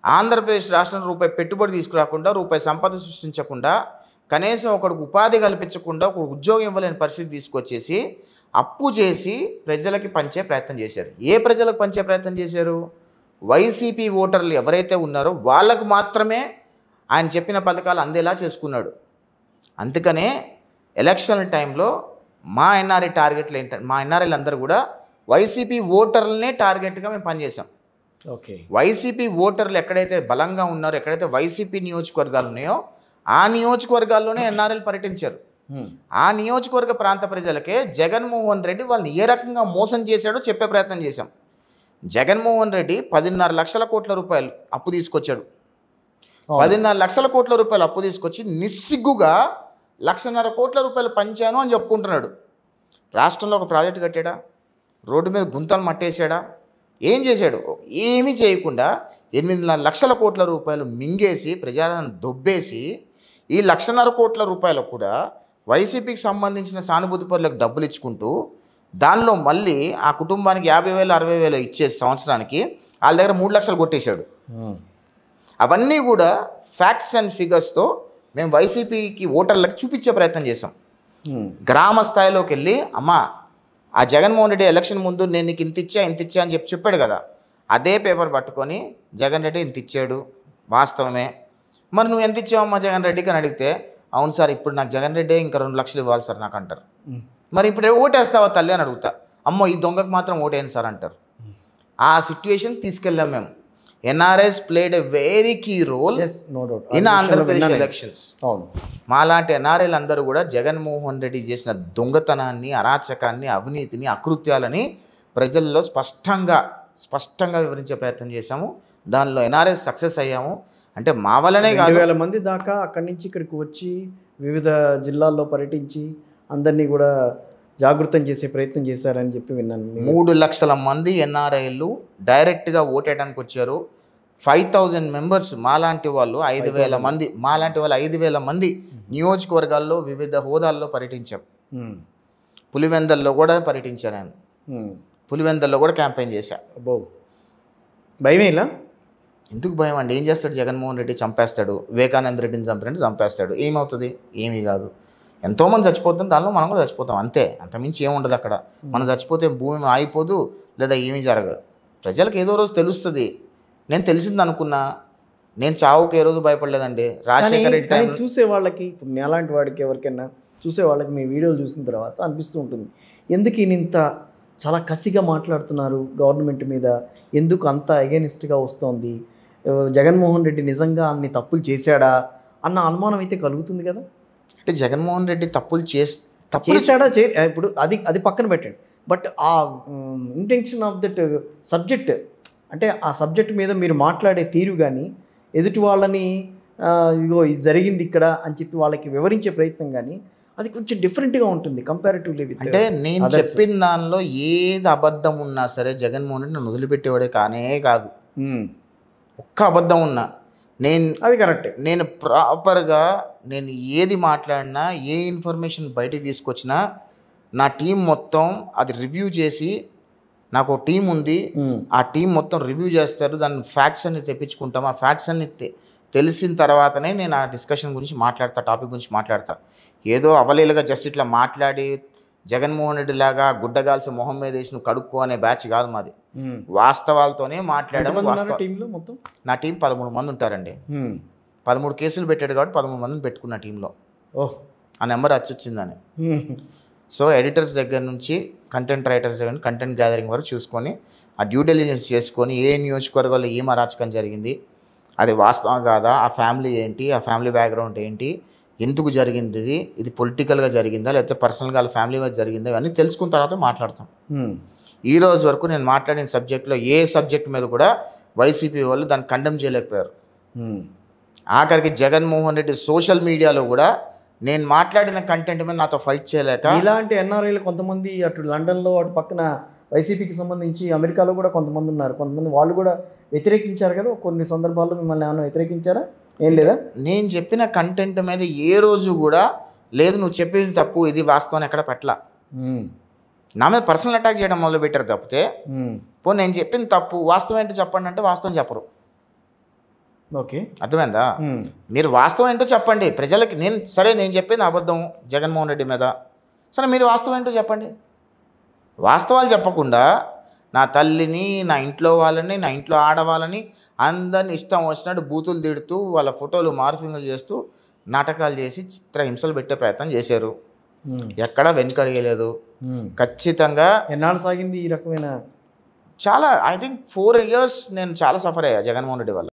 ఆంధ్రప్రదేశ్ రాష్ట్రంలో రూపాయి పెట్టుబడి తీసుకురాకుండా, రూపాయి సంపద సృష్టించకుండా, కనీసం ఒకడికి ఉపాధి కల్పించకుండా, ఒక ఉద్యోగం ఇవ్వలేని పరిస్థితి తీసుకొచ్చేసి, అప్పు చేసి ప్రజలకి పంచే ప్రయత్నం చేశారు. ఏ ప్రజలకు పంచే ప్రయత్నం చేశారు? వైసీపీ ఓటర్లు ఎవరైతే ఉన్నారో వాళ్ళకు మాత్రమే ఆయన చెప్పిన పథకాలు అందేలా చేసుకున్నాడు. అందుకనే ఎలక్షన్ టైంలో మా ఎన్ఆర్ఐ టార్గెట్లు ఏంటంటే, మా ఎన్ఆర్ఐలు అందరూ కూడా వైసీపీ ఓటర్లనే టార్గెట్గా మేము పనిచేసాం. ఓకే. వైసీపీ ఓటర్లు ఎక్కడైతే బలంగా ఉన్నారో, ఎక్కడైతే వైసీపీ నియోజకవర్గాలు ఉన్నాయో ఆ నియోజకవర్గాల్లోనే ఎన్ఆర్ఐలు పర్యటించారు. ఆ నియోజకవర్గ ప్రాంత ప్రజలకే జగన్మోహన్ రెడ్డి వాళ్ళని ఏ రకంగా మోసం చేశాడో చెప్పే ప్రయత్నం చేశాం. జగన్మోహన్ రెడ్డి 10.5 లక్షల కోట్ల రూపాయలు అప్పు తీసుకొచ్చాడు. 10.5 లక్షల కోట్ల రూపాయలు అప్పు తీసుకొచ్చి నిస్సిగ్గుగా 1.5 కోట్ల రూపాయలు పంచాను అని చెప్పుకుంటున్నాడు. రాష్ట్రంలో ఒక ప్రాజెక్టు కట్టాడా? రోడ్డు మీద గుంతలు మట్టేశాడా? ఏం చేశాడు? ఏమీ చేయకుండా 8.5 లక్షల కోట్ల రూపాయలు మింగేసి ప్రజలను దొబ్బేసి ఈ 1.5 కోట్ల రూపాయలు కూడా వైసీపీకి సంబంధించిన సానుభూతి పరులకు డబ్బులు ఇచ్చుకుంటూ దానిలో మళ్ళీ ఆ కుటుంబానికి 50,000 60,000 ఇచ్చేసి సంవత్సరానికి వాళ్ళ దగ్గర 3 లక్షలు కొట్టేశాడు. అవన్నీ కూడా ఫ్యాక్ట్స్ అండ్ ఫిగర్స్తో మేము వైసీపీకి ఓటర్లకు చూపించే ప్రయత్నం చేసాం. గ్రామ స్థాయిలోకి వెళ్ళి అమ్మా ఆ జగన్మోహన్ రెడ్డి ఎలక్షన్ ముందు నేను నీకు ఇంత ఇచ్చా అని చెప్పాడు కదా, అదే పేపర్ పట్టుకొని జగన్ రెడ్డి ఇంత ఇచ్చాడు వాస్తవమే, మరి నువ్వు ఎంత ఇచ్చావమ్మా జగన్ రెడ్డికి అని అడిగితే, అవును సార్ ఇప్పుడు నాకు జగన్ రెడ్డి ఇంకా 2 లక్షలు ఇవ్వాలి సార్ నాకు అంటారు. మరి ఇప్పుడు ఓటేస్తావా తల్లి అని అడుగుతా, అమ్మో ఈ దొంగకు మాత్రం ఓటేయండి సార్ అంటారు. ఆ సిచ్యువేషన్ తీసుకెళ్ళాం మేము. NRIs played a very key role in Andhra Pradesh elections. మాలాంటి ఎన్ఆర్ఐలు అందరూ కూడా జగన్మోహన్ రెడ్డి చేసిన దొంగతనాన్ని, అరాచకాన్ని, అవినీతిని, అకృత్యాలని ప్రజల్లో స్పష్టంగా వివరించే ప్రయత్నం చేశాము. దానిలో ఎన్ఆర్ఐస్ సక్సెస్ అయ్యాము. అంటే మా వల్లనే కాదు, 2,000 మంది దాకా అక్కడి నుంచి ఇక్కడికి వచ్చి వివిధ జిల్లాల్లో పర్యటించి అందరినీ కూడా జాగృతం చేసే ప్రయత్నం చేశారని చెప్పి విన్నాను. 3 లక్షల మంది ఎన్ఆర్ఐలు డైరెక్ట్గా ఓటేయడానికి వచ్చారు. 5,000 మెంబర్స్ మాలాంటి వాళ్ళు 5,000 మంది, మాలాంటి వాళ్ళు 5,000 మంది నియోజకవర్గాల్లో వివిధ హోదాల్లో పర్యటించాం. పులివెందల్లో కూడా పర్యటించాను నేను. పులివెందల్లో కూడా క్యాంపెయిన్ చేశాను. భయమే ఇలా? ఎందుకు భయం అండి? ఏం చేస్తాడు జగన్మోహన్ రెడ్డి? చంపేస్తాడు. వివేకానంద రెడ్డిని చంపేస్తాడు. ఏమవుతుంది? ఏమీ కాదు. ఎంతోమంది చచ్చిపోతాం, దానిలో మనం కూడా చచ్చిపోతాం, అంతే. అంతమించి ఏముండదు అక్కడ. మనం చచ్చిపోతే భూమి ఆగిపోదు, లేదా ఏమీ జరగదు. ప్రజలకు ఏదో రోజు తెలుస్తుంది. నేను తెలిసింది అనుకున్నా, నేను చావుకి ఏ రోజు భయపడలేదండి. రాజశేఖర రెడ్డి చూసే వాళ్ళకి, ఇప్పుడు నేలాంటి వాడికి ఎవరికైనా చూసే వాళ్ళకి మీ వీడియోలు చూసిన తర్వాత అనిపిస్తూ ఉంటుంది, ఎందుకు ఈయనంత చాలా కసిగా మాట్లాడుతున్నారు గవర్నమెంట్ మీద, ఎందుకు అంత అగెనిస్ట్గా వస్తోంది, జగన్మోహన్ రెడ్డి నిజంగా అన్ని తప్పులు చేశాడా అన్న అనుమానం అయితే కలుగుతుంది కదా. అంటే జగన్మోహన్ రెడ్డి తప్పులు చేశాడా? ఇప్పుడు అది పక్కన పెట్టండి. బట్ ఆ ఇంటెన్షన్ ఆఫ్ దట్ సబ్జెక్ట్, అంటే ఆ సబ్జెక్ట్ మీద మీరు మాట్లాడే తీరు కానీ, ఎదుటి వాళ్ళని ఇదిగో ఇది జరిగింది ఇక్కడ అని చెప్పి వాళ్ళకి వివరించే ప్రయత్నం కానీ, అది కొంచెం డిఫరెంట్గా ఉంటుంది కంపారిటివ్లీ విత్. అంటే నేను చెప్పిన దానిలో ఏది అబద్ధం ఉన్నా సరే జగన్మోహన్ రెడ్డి నన్ను వదిలిపెట్టేవాడే కానే కాదు. ఒక్క అబద్ధం ఉన్నా అది కరెక్ట్. నేను ప్రాపర్గా నేను ఏది మాట్లాడినా, ఏ ఇన్ఫర్మేషన్ బయటికి తీసుకొచ్చినా నా టీం మొత్తం అది రివ్యూ చేసి, నాకు టీం ఉంది, ఆ టీం మొత్తం రివ్యూ చేస్తారు, దాని ఫ్యాక్ట్స్ అన్ని తెప్పించుకుంటాం. ఆ ఫ్యాక్ట్స్ అన్ని తెలిసిన తర్వాతనే నేను ఆ డిస్కషన్ గురించి మాట్లాడతా, టాపిక్ గురించి మాట్లాడతా. ఏదో అవలీలుగా జస్ట్ ఇట్లా మాట్లాడి జగన్మోహన్ రెడ్డి లాగా గుడ్డగాల్సి మొహం మీద వేసి నువ్వు కడుక్కో అనే బ్యాచ్ కాదు మాది. వాస్తవాలతోనే మాట్లాడడం. నా టీం 13 మంది ఉంటారండి. 13 కేసులు పెట్టాడు కాబట్టి 13 మందిని పెట్టుకున్న టీంలో. ఆ నెంబర్ వచ్చిందని. సో ఎడిటర్స్ దగ్గర నుంచి కంటెంట్ రైటర్స్ దగ్గర నుంచి కంటెంట్ గ్యాదరింగ్ వరకు చూసుకొని, ఆ డ్యూ డెలిజెన్స్ చేసుకొని, ఏ నియోజకవర్గాల్లో ఏం అరాచకం జరిగింది, అది వాస్తవం కాదా, ఆ ఫ్యామిలీ ఏంటి, ఆ ఫ్యామిలీ బ్యాక్గ్రౌండ్ ఏంటి, ఎందుకు జరిగింది, ఇది పొలిటికల్గా జరిగిందా లేకపోతే పర్సనల్గా వాళ్ళ ఫ్యామిలీగా జరిగిందా, ఇవన్నీ తెలుసుకున్న తర్వాత మాట్లాడతాం. ఈ రోజు వరకు నేను మాట్లాడిన సబ్జెక్ట్లో ఏ సబ్జెక్ట్ మీద కూడా వైసీపీ వాళ్ళు దాన్ని కండెమ్ చేయలేకపోయారు. ఆఖరికి జగన్మోహన్ రెడ్డి సోషల్ మీడియాలో కూడా నేను మాట్లాడిన కంటెంట్ మీద నాతో ఫైట్ చేయలేక, ఇలాంటి ఎన్ఆర్ఐలు కొంతమంది అటు లండన్లో, అటు పక్కన వైసీపీకి సంబంధించి అమెరికాలో కూడా కొంతమంది ఉన్నారు. కొంతమంది వాళ్ళు కూడా వ్యతిరేకించారు కదా, కొన్ని సందర్భాల్లో మిమ్మల్ని ఏమైనా వ్యతిరేకించారా? ఏం లేదా? నేను చెప్పిన కంటెంట్ మీద ఏ రోజు కూడా లేదు నువ్వు చెప్పేది తప్పు, ఇది వాస్తవం ఎక్కడ పెట్టలా. నా మీద పర్సనల్ అటాక్ చేయడం మొదలుపెట్టారు తప్పితే, నేను చెప్పింది తప్పు, వాస్తవం ఏంటి చెప్పండి అంటే వాస్తవం చెప్పరు. ఓకే. అర్థమైందా? మీరు వాస్తవం ఏంటో చెప్పండి ప్రజలకి. నేను చెప్పింది అబద్ధం జగన్మోహన్ రెడ్డి మీద, సరే మీరు వాస్తవం ఏంటో చెప్పండి. వాస్తవాలు చెప్పకుండా నా తల్లిని, నా ఇంట్లో వాళ్ళని, నా ఇంట్లో ఆడవాళ్ళని అందరిని ఇష్టం వచ్చినట్టు బూతులు తిడుతూ వాళ్ళ ఫోటోలు మార్ఫింగ్లు చేస్తూ నాటకాలు చేసి చిత్రహింసలు పెట్టే ప్రయత్నం చేశారు. ఎక్కడ వెనుకడగలేదు. ఖచ్చితంగా ఎన్నాళ్ళు సాగింది ఈ రకమైన? చాలా, ఐ థింక్ 4 years నేను చాలా సఫర్ అయ్యా జగన్మోహన్ రెడ్డి వల్ల.